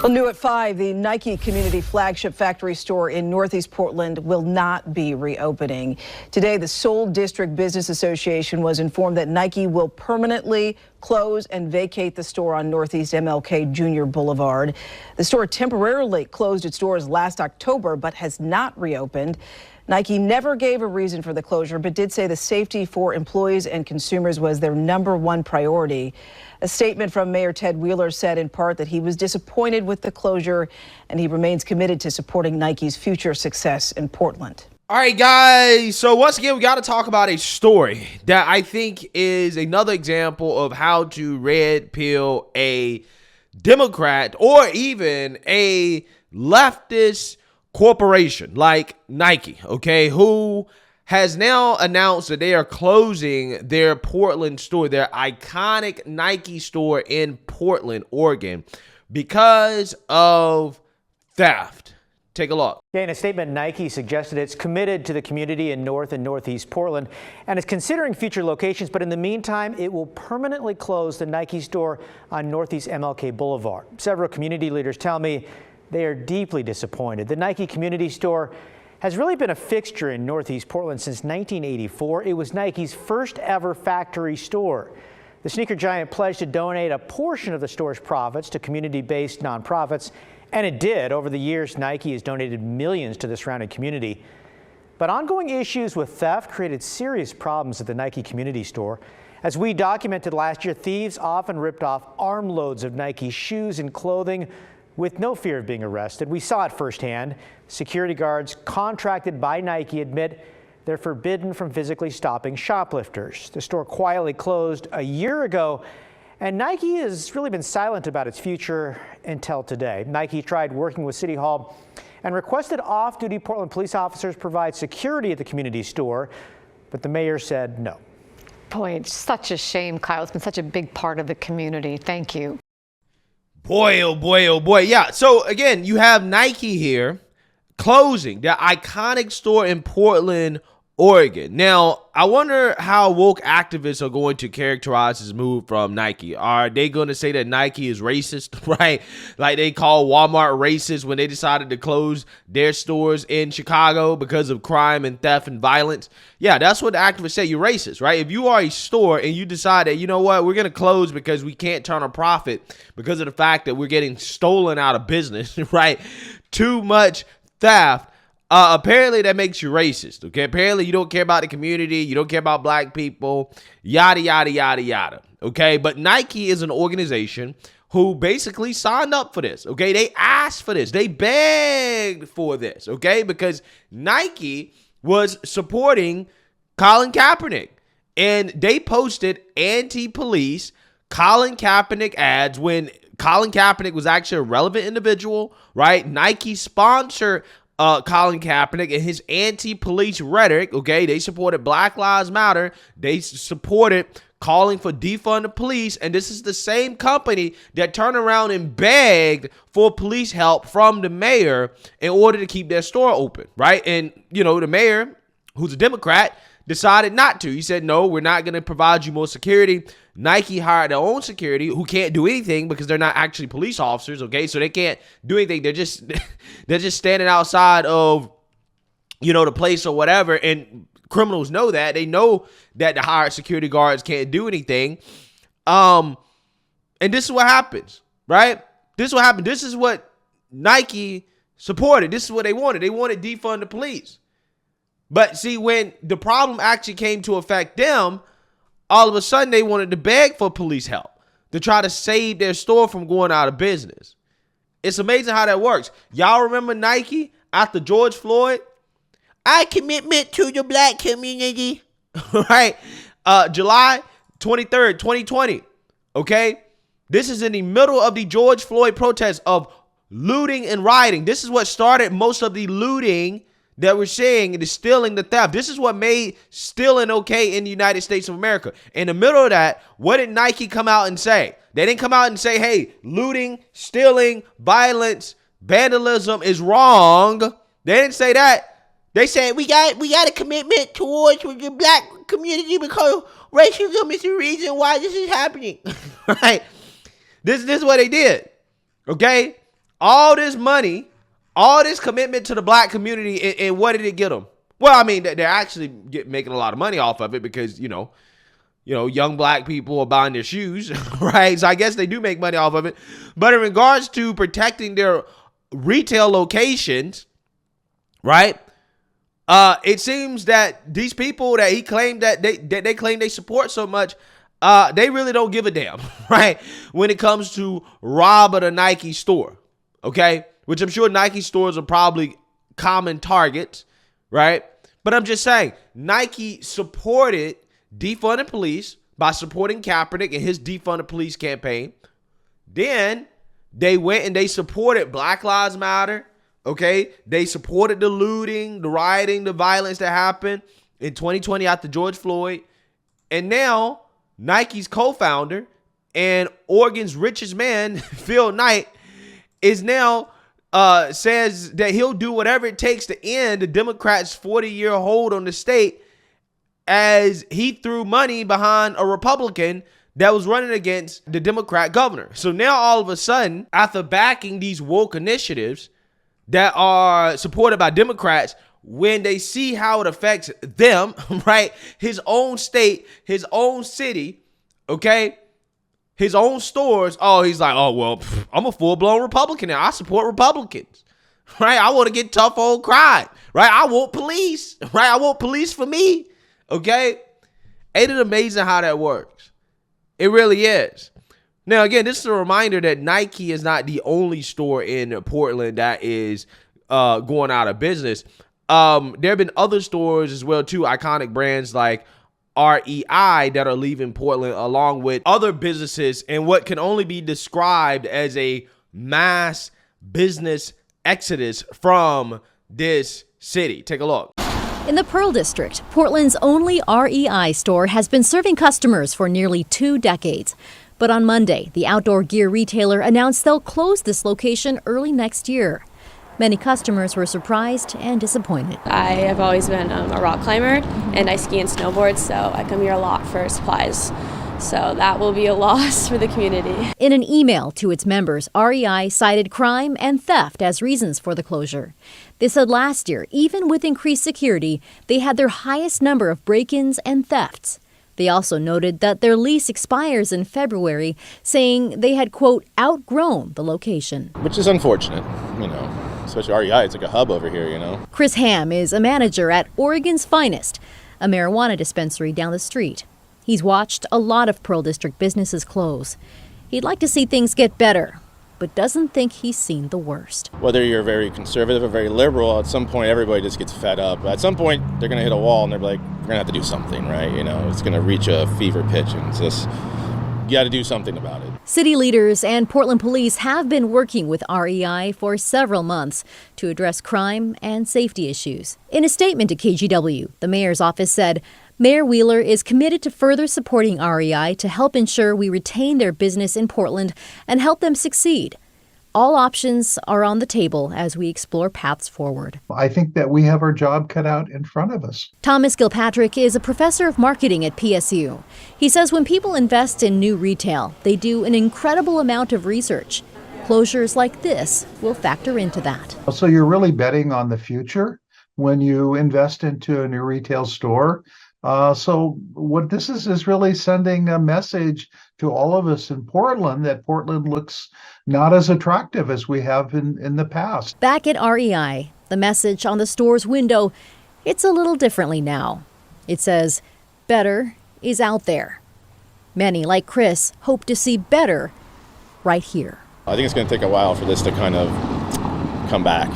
Well, new at 5, the Nike community flagship factory store in Northeast Portland will not be reopening. Today, the Seoul District Business Association was informed that Nike will permanently close and vacate the store on Northeast MLK Jr. Boulevard. The store temporarily closed its doors last October, but has not reopened. Nike never gave a reason for the closure, but did say the safety for employees and consumers was their #1 priority. A statement from Mayor Ted Wheeler said in part that he was disappointed with the closure and he remains committed to supporting Nike's future success in Portland. All right, guys. So once again, we got to talk about a story that I think is another example of how to red pill a Democrat or even a leftist corporation like Nike, okay, who has now announced that they are closing their Portland store, their iconic Nike store in Portland, Oregon, because of theft. Take a look. In a statement, Nike suggested it's committed to the community in North and Northeast Portland and is considering future locations, but in the meantime, it will permanently close the Nike store on Northeast MLK Boulevard. Several community leaders tell me they are deeply disappointed. The Nike community store has really been a fixture in Northeast Portland since 1984. It was Nike's first ever factory store. The sneaker giant pledged to donate a portion of the store's profits to community-based nonprofits, and it did. Over the years, Nike has donated millions to the surrounding community. But ongoing issues with theft created serious problems at the Nike community store. As we documented last year, thieves often ripped off armloads of Nike shoes and clothing with no fear of being arrested. We saw it firsthand. Security guards contracted by Nike admit they're forbidden from physically stopping shoplifters. The store quietly closed a year ago, and Nike has really been silent about its future until today. Nike tried working with City Hall and requested off-duty Portland police officers provide security at the community store, but the mayor said no. Boy, it's such a shame, Kyle. It's been such a big part of the community. Thank you. Boy, oh boy, oh boy. Yeah, so again, you have Nike here closing their iconic store in Portland, Oregon. Now, I wonder how woke activists are going to characterize this move from Nike. Are they going to say that Nike is racist, right? Like they call Walmart racist when they decided to close their stores in Chicago because of crime and theft and violence? Yeah, that's what the activists say. You're racist, right? If you are a store and you decide that, you know what, we're going to close because we can't turn a profit because of the fact that we're getting stolen out of business, right? Too much theft. Apparently that makes you racist, okay? Apparently you don't care about the community, you don't care about black people, yada, yada, yada, yada, okay? But Nike is an organization who basically signed up for this, okay? They asked for this. They begged for this, okay? Because Nike was supporting Colin Kaepernick, and they posted anti-police Colin Kaepernick ads when Colin Kaepernick was actually a relevant individual, right? Nike sponsored Colin Kaepernick and his anti-police rhetoric, okay? They supported Black Lives Matter. They supported calling for defund the police. And this is the same company that turned around and begged for police help from the mayor in order to keep their store open, right? And, you know, the mayor, who's a Democrat, decided not to. He said, no, we're not going to provide you more security. Nike hired their own security who can't do anything because they're not actually police officers, okay? So they can't do anything. They're just they're just standing outside of, you know, the place or whatever, and criminals know that. They know that the hired security guards can't do anything. And this is what happens, right? This is what happened. This is what Nike supported. This is what they wanted. They wanted defund the police. But see, when the problem actually came to affect them, all of a sudden they wanted to beg for police help to try to save their store from going out of business. It's amazing how that works. Y'all remember Nike after George Floyd? Our commitment to the black community, right? July 23rd, 2020, okay? This is in the middle of the George Floyd protests of looting and rioting. This is what started most of the looting that we're seeing, the stealing, the theft. This is what made stealing okay in the United States of America. In the middle of that, what did Nike come out and say? They didn't come out and say, hey, looting, stealing, violence, vandalism is wrong. They didn't say that. They said we got a commitment towards the black community because racism is the reason why this is happening. Right? This is what they did. Okay? all this money, all this commitment to the black community, and what did it get them? Well, I mean, they're actually making a lot of money off of it because, young black people are buying their shoes, right? So I guess they do make money off of it. But in regards to protecting their retail locations, right? It seems that these people that he claimed that they claim they support so much, they really don't give a damn, right? When it comes to robbing a Nike store, okay? Which I'm sure Nike stores are probably common targets, right? But I'm just saying, Nike supported defunding police by supporting Kaepernick and his defunded police campaign. Then they went and they supported Black Lives Matter, okay? They supported the looting, the rioting, the violence that happened in 2020 after George Floyd. And now Nike's co-founder and Oregon's richest man, Phil Knight, is now says that he'll do whatever it takes to end the Democrats' 40-year hold on the state, as he threw money behind a Republican that was running against the Democrat governor. So now all of a sudden, after backing these woke initiatives that are supported by Democrats, when they see how it affects them, right? His own state, his own city, okay? His own stores. Oh, he's like, oh, well, I'm a full-blown Republican now. I support Republicans, right? I want to get tough on crime, right? I want police, right? I want police for me, okay? Ain't it amazing how that works? It really is. Now, again, this is a reminder that Nike is not the only store in Portland that is going out of business. There have been other stores as well, too, iconic brands like REI that are leaving Portland, along with other businesses in what can only be described as a mass business exodus from this city. Take a look. In the Pearl District, Portland's only REI store has been serving customers for nearly 2 decades. But on Monday, the outdoor gear retailer announced they'll close this location early next year. Many customers were surprised and disappointed. I have always been a rock climber, and I ski and snowboard, so I come here a lot for supplies. So that will be a loss for the community. In an email to its members, REI cited crime and theft as reasons for the closure. They said last year, even with increased security, they had their highest number of break-ins and thefts. They also noted that their lease expires in February, saying they had, quote, outgrown the location. Which is unfortunate, especially REI. It's like a hub over here, Chris Ham is a manager at Oregon's Finest, a marijuana dispensary down the street. He's watched a lot of Pearl District businesses close. He'd like to see things get better, but doesn't think he's seen the worst. Whether you're very conservative or very liberal, at some point everybody just gets fed up. At some point they're going to hit a wall and they're like, we're going to have to do something, right? It's going to reach a fever pitch, and it's just, you got to do something about it. City leaders and Portland police have been working with REI for several months to address crime and safety issues. In a statement to KGW, the mayor's office said, Mayor Wheeler is committed to further supporting REI to help ensure we retain their business in Portland and help them succeed. All options are on the table as we explore paths forward. I think that we have our job cut out in front of us. Thomas Gilpatrick is a professor of marketing at PSU. He says when people invest in new retail, they do an incredible amount of research. Closures like this will factor into that. So you're really betting on the future when you invest into a new retail store. So what this is really sending a message to all of us in Portland that Portland looks not as attractive as we have in the past. Back at REI, the message on the store's window, it's a little differently now. It says, better is out there. Many, like Chris, hope to see better right here. I think it's going to take a while for this to kind of come back.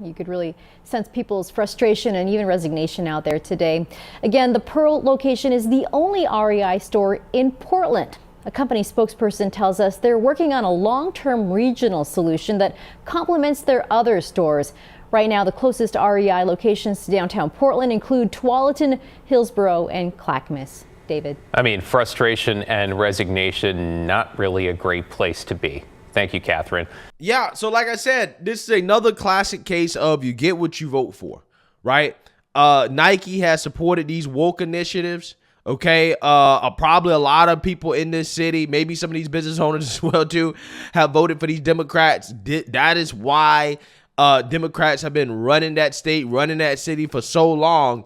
You could really sense people's frustration and even resignation out there today. Again, the Pearl location is the only REI store in Portland. A company spokesperson tells us they're working on a long-term regional solution that complements their other stores. Right now, the closest REI locations to downtown Portland include Tualatin, Hillsborough, and Clackamas. David. Frustration and resignation, not really a great place to be. Thank you, Catherine. Yeah, so like I said, this is another classic case of you get what you vote for, right? Nike has supported these woke initiatives, Okay, probably a lot of people in this city, maybe some of these business owners as well too, have voted for these Democrats. That is why Democrats have been running that state, running that city for so long,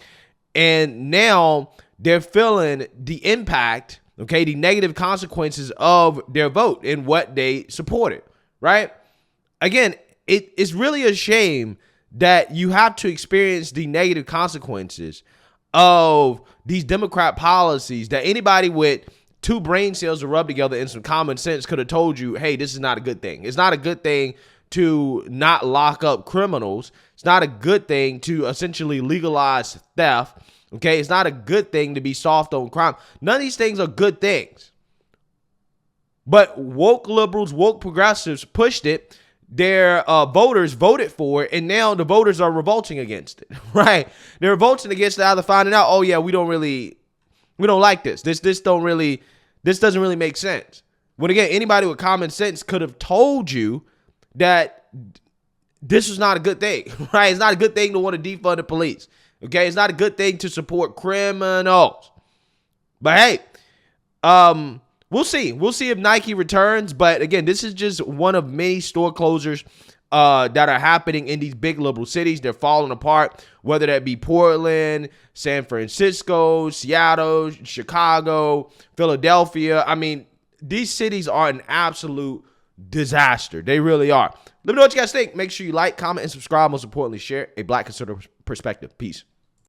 and now they're feeling the impact, okay, the negative consequences of their vote and what they supported, right? Again, it's really a shame that you have to experience the negative consequences of these Democrat policies that anybody with two brain cells to rub together and some common sense could have told you, hey, this is not a good thing. It's not a good thing to not lock up criminals. It's not a good thing to essentially legalize theft. Okay, it's not a good thing to be soft on crime. None of these things are good things. But woke liberals, woke progressives pushed it. Their voters voted for it, and now the voters are revolting against it, right? They're revolting against it, either finding out, oh yeah, we don't like this. This doesn't really make sense. When again, anybody with common sense could have told you that this is not a good thing, right? It's not a good thing to want to defund the police. Okay, it's not a good thing to support criminals. But hey, we'll see. We'll see if Nike returns. But again, this is just one of many store closures that are happening in these big liberal cities. They're falling apart, whether that be Portland, San Francisco, Seattle, Chicago, Philadelphia. I mean, these cities are an absolute disaster. They really are. Let me know what you guys think. Make sure you like, comment, and subscribe. Most importantly, share a Black conservative perspective. Peace.